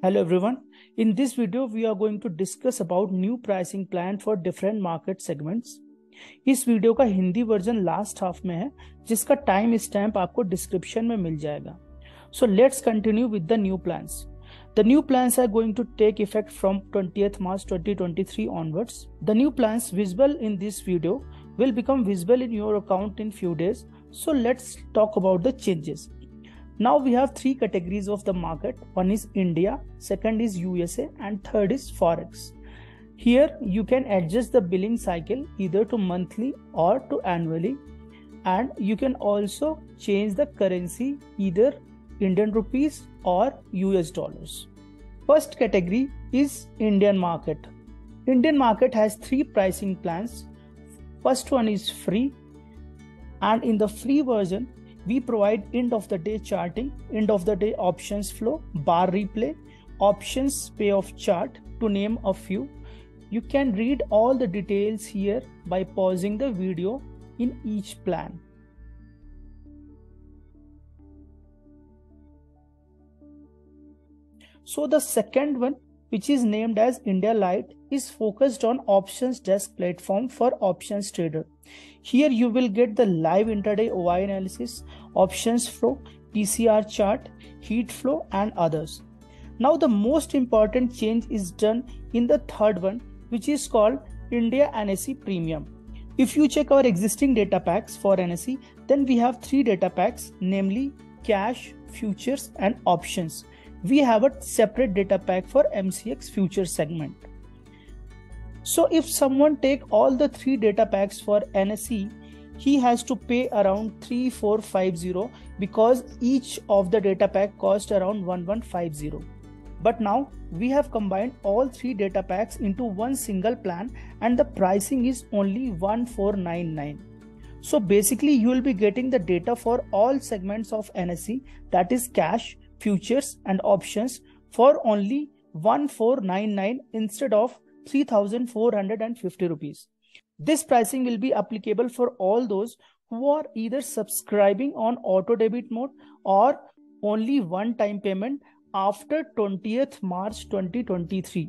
Hello everyone. In this video, we are going to discuss about new pricing plan for different market segments. इस video का Hindi version last half में है, जिसका time stamp आपको description में मिल जाएगा. So let's continue with the new plans. The new plans are going to take effect from 20th March 2023 onwards. The new plans visible in this video will become visible in your account in few days. So let's talk about the changes. Now we have three categories of the market. One is India, second is USA, and third is Forex. Here you can adjust the billing cycle either to monthly or to annually, and you can also change the currency either Indian rupees or US dollars. First category is Indian market. Indian market has three pricing plans. First one is free, and in the free version we provide end of the day charting, end of the day options flow, bar replay, options payoff chart, to name a few. You can read all the details here by pausing the video in each plan. So the second one, which is named as India Lite, is focused on options desk platform for options trader. Here you will get the live intraday OI analysis, options flow, TCR chart, heat flow, and others. Now the most important change is done in the third one, which is called India NSE Premium. If you check our existing data packs for NSE, then we have three data packs, namely cash, futures, and options. We have a separate data pack for MCX futures segment. So if someone take all the three data packs for NSE, he has to pay around 3450 because each of the data pack cost around 1150. But now we have combined all three data packs into one single plan and the pricing is only 1499. So basically you will be getting the data for all segments of NSE, that is cash, futures and options, for only 1499 instead of 3450 rupees. This pricing will be applicable for all those who are either subscribing on auto debit mode or only one time payment after 20th March 2023.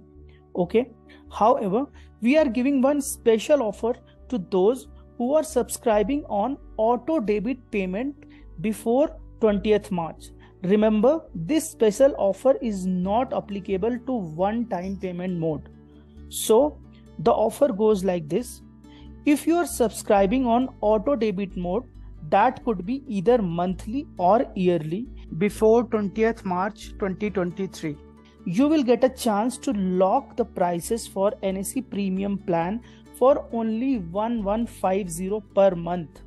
Okay. However, we are giving one special offer to those who are subscribing on auto debit payment before 20th March. Remember, this special offer is not applicable to one-time payment mode. So the offer goes like this. If you are subscribing on auto debit mode, that could be either monthly or yearly before 20th March 2023. You will get a chance to lock the prices for NSE Premium plan for only 1150 per month.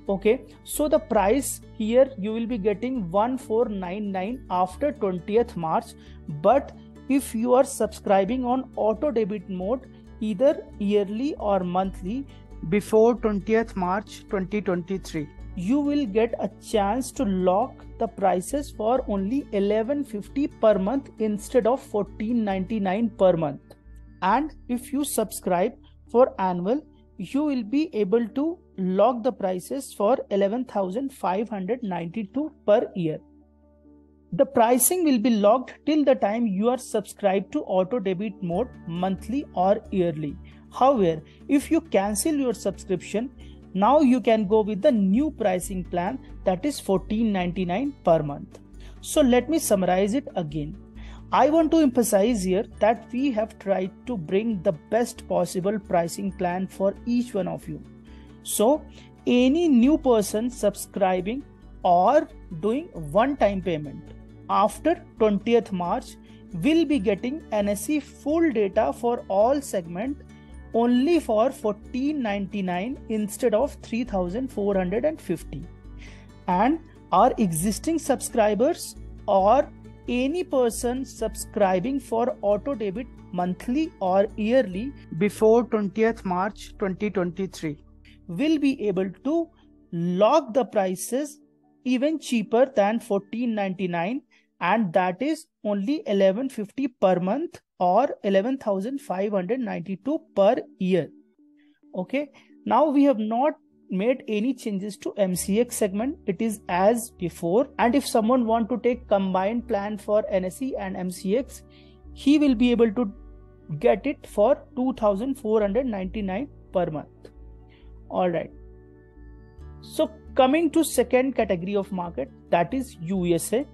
Okay, so the price here you will be getting 1499 after 20th March, but if you are subscribing on auto debit mode either yearly or monthly before 20th March 2023, you will get a chance to lock the prices for only 1150 per month instead of 1499 per month. And if you subscribe for annual, you will be able to lock the prices for 11,592 per year. The pricing will be locked till the time you are subscribed to auto debit mode monthly or yearly. However, if you cancel your subscription, now you can go with the new pricing plan, that is 1499 per month. So let me summarize it again. I want to emphasize here that we have tried to bring the best possible pricing plan for each one of you. So any new person subscribing or doing one-time payment after 20th March will be getting NSE full data for all segment only for 1499 instead of 3450. And our existing subscribers or any person subscribing for auto debit monthly or yearly before 20th March 2023 will be able to lock the prices even cheaper than 1499, and that is only 1150 per month or 11,592 per year. Okay, now we have not made any changes to MCX segment. It is as before. And if someone want to take combined plan for NSE and MCX, he will be able to get it for 2,499 per month. All right. So coming to second category of market, that is USA.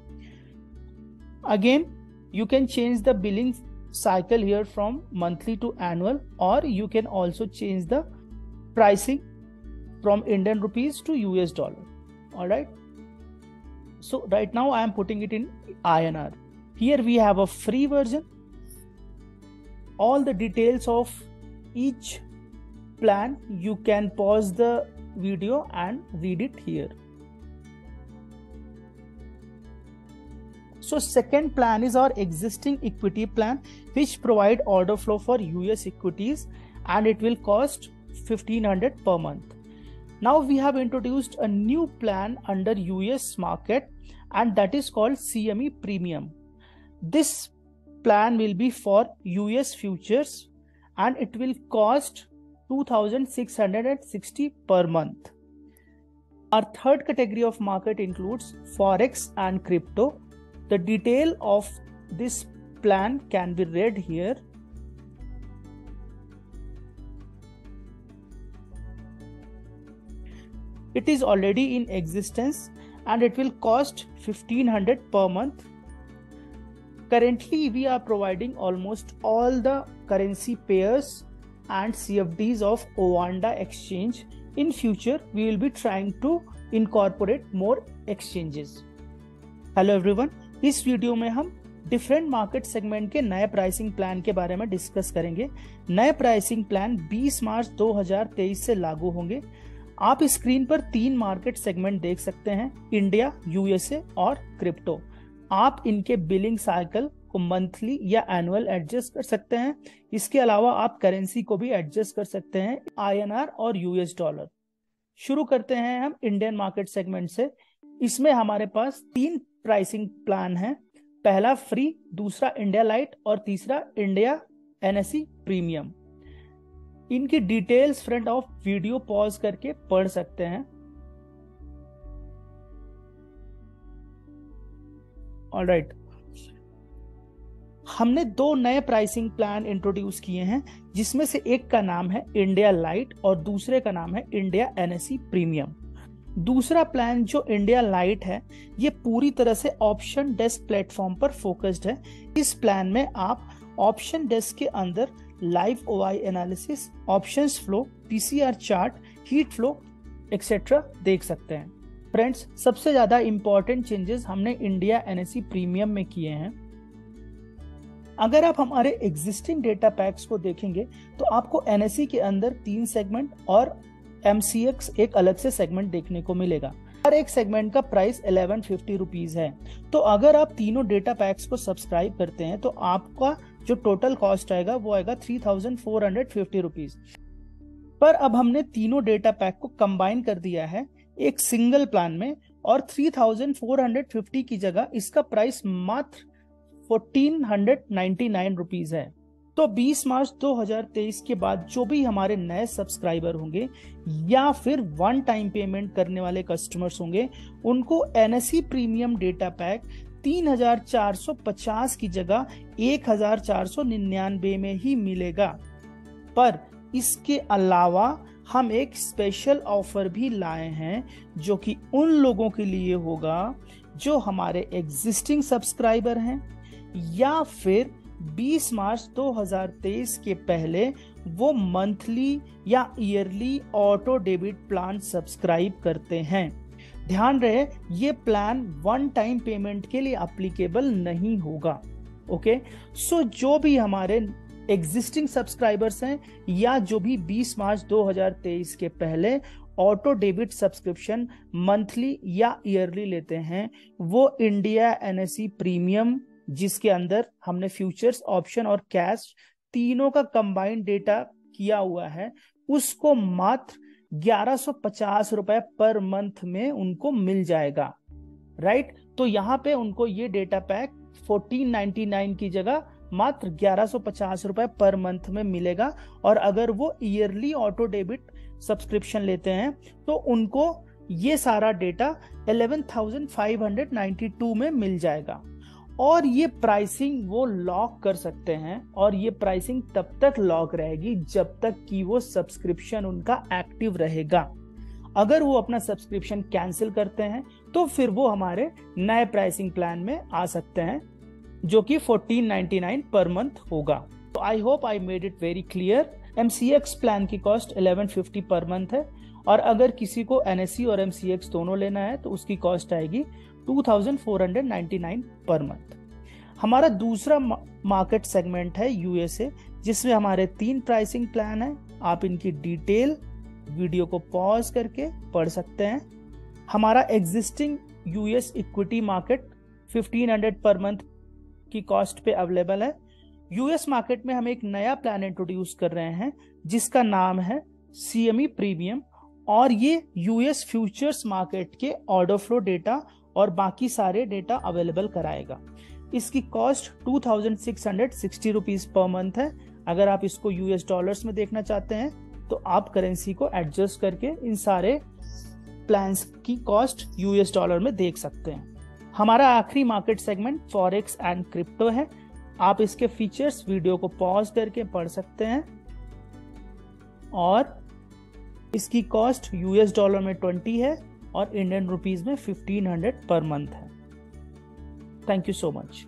Again, you can change the billing cycle here from monthly to annual, or you can also change the pricing from Indian rupees to US dollar. All right. So right now I am putting it in INR. Here we have a free version. All the details of each plan, you can pause the video and read it here. So second plan is our existing equity plan, which provide order flow for US equities, and it will cost 1,500 per month. Now we have introduced a new plan under US market, and that is called CME Premium. This plan will be for US futures, and it will cost 2,660 per month. Our third category of market includes Forex and crypto. The detail of this plan can be read here. It is already in existence and it will cost 1,500 per month. Currently, we are providing almost all the currency pairs and CFDs of Oanda exchange. In future, we will be trying to incorporate more exchanges. Hello everyone, इस video में हम different market segment के नए pricing plan के बारे में discuss करेंगे। नए प्राइसिंग प्लान 20 मार्च 2023 से लागू होंगे। आप स्क्रीन पर 3 मार्केट सेगमेंट देख सकते हैं, इंडिया, यूएसए और क्रिप्टो। आप इनके बिलिंग साइकिल को मंथली या एनुअल एडजस्ट कर सकते हैं। इसके अलावा आप करेंसी को भी एडजस्ट कर सकते हैं, INR और US डॉलर। शुरू करते हैं हम इंडियन मार्केट सेगमेंट से। इसमें हमारे पास 3 प्राइसिंग प्लान है। पहला फ्री, दूसरा इंडिया लाइट और तीसरा इंडिया NSE प्रीमियम। इनकी details front of video pause करके पढ़ सकते हैं। ऑलराइट, हमने 2 नए प्राइसिंग प्लान इंट्रोड्यूस किए हैं, जिसमें से एक का नाम है इंडिया लाइट और दूसरे का नाम है इंडिया NSE प्रीमियम। दूसरा प्लान जो इंडिया लाइट है, ये पूरी तरह से ऑप्शन डेस्क प्लेटफॉर्म पर फोकस्ड है। इस प्लान में आप ऑप्शन डेस्क के अंदर live OI analysis, options flow, PCR chart, heat flow etcetera देख सकते हैं। फ्रेंड्स, सबसे ज्यादा इंपॉर्टेंट चेंजेस हमने इंडिया NSE प्रीमियम में किए हैं। अगर आप हमारे एग्जिस्टिंग डेटा पैक्स को देखेंगे तो आपको NSE के अंदर 3 सेगमेंट और MCX एक अलग से सेगमेंट देखने को मिलेगा। हर एक सेगमेंट का प्राइस 1150 रुपीज है। तो अगर आप तीनों डेटा पैक्स को सब्सक्राइब करते हैं तो आपका जो टोटल कॉस्ट आएगा वो आएगा 3,450 रुपीज। पर अब हमने तीनों डेटा पैक को कंबाइन कर दिया है एक सिंगल प्लान में, और 3,450 की जगह इसका प्राइस मात्र 1,499 रुपीज है। तो 20 मार्च 2023 के बाद जो भी हमारे नए सब्सक्राइबर होंगे या फिर वन टाइम पेमेंट करने वाले कस्टमर्स होंगे, उनको NSE प्रीमियम डेटा पैक 3,450 की जगह 1,499 में ही मिलेगा। पर इसके अलावा हम एक स्पेशल ऑफर भी लाए हैं, जो कि उन लोगों के लिए होगा जो हमारे एग्जिस्टिंग सब्सक्राइबर हैं या फिर 20 मार्च 2023 के पहले वो मंथली या yearly auto debit plan subscribe करते हैं। ध्यान रहे, ये प्लान वन टाइम पेमेंट के लिए एप्लीकेबल नहीं होगा। ओके, सो जो भी हमारे एग्जिस्टिंग सब्सक्राइबर्स हैं या जो भी 20 मार्च 2023 के पहले ऑटो डेबिट सब्सक्रिप्शन मंथली या ईयरली लेते हैं, वो इंडिया NSE प्रीमियम, जिसके अंदर हमने फ्यूचर्स, ऑप्शन और कैश तीनों का कंबाइंड डेटा किया हुआ है, उसको मात्र 1,150 रुपए पर मंथ में उनको मिल जाएगा। राइट, तो यहाँ पे उनको ये डेटा पैक 1,499 की जगह मात्र 1,150 रुपए पर मंथ में मिलेगा। और अगर वो ईयरली ऑटो डेबिट सब्सक्रिप्शन लेते हैं तो उनको ये सारा डेटा 11,592 में मिल जाएगा। और ये प्राइसिंग वो लॉक कर सकते हैं, और ये प्राइसिंग तब तक लॉक रहेगी जब तक कि वो सब्सक्रिप्शन उनका एक्टिव रहेगा। अगर वो अपना सब्सक्रिप्शन कैंसिल करते हैं तो फिर वो हमारे नए प्राइसिंग प्लान में आ सकते हैं, जो कि 1499 पर मंथ होगा। तो I hope I made it very clear. MCX plan की कॉस्ट 1150 पर मंथ है, और अगर किसी को NSE और MCX दोनों लेना है तो उसकी कॉस्ट आएगी 2499 पर मंथ। हमारा दूसरा मार्केट सेगमेंट है USA, जिसमें हमारे 3 प्राइसिंग प्लान है। आप इनकी डिटेल वीडियो को पॉज करके पढ़ सकते हैं। हमारा existing US equity market 1500 per month की कॉस्ट पे अवेलेबल है। US मार्केट में हम एक नया प्लान इंट्रोड्यूस कर रहे हैं जिसका नाम है CME प्रीमियम, और ये US फ्यूचर्स मार्केट के ऑर्डर फ्लो डेटा और बाकी सारे डेटा अवेलेबल कराएगा। इसकी कॉस्ट 2660 रुपीज पर मंथ है। अगर आप इसको US डॉलर्स में देखना चाहते हैं तो आप करेंसी को एडजस्ट करके इन सारे प्लान्स की कॉस्ट US डॉलर में देख सकते हैं। हमारा आखिरी market segment forex and crypto है। आप इसके फीचर्स वीडियो को पॉज करके पढ़ सकते हैं, और इसकी कॉस्ट US डॉलर में 20 है और इंडियन रुपीज में 1500 पर मंथ है। Thank you so much.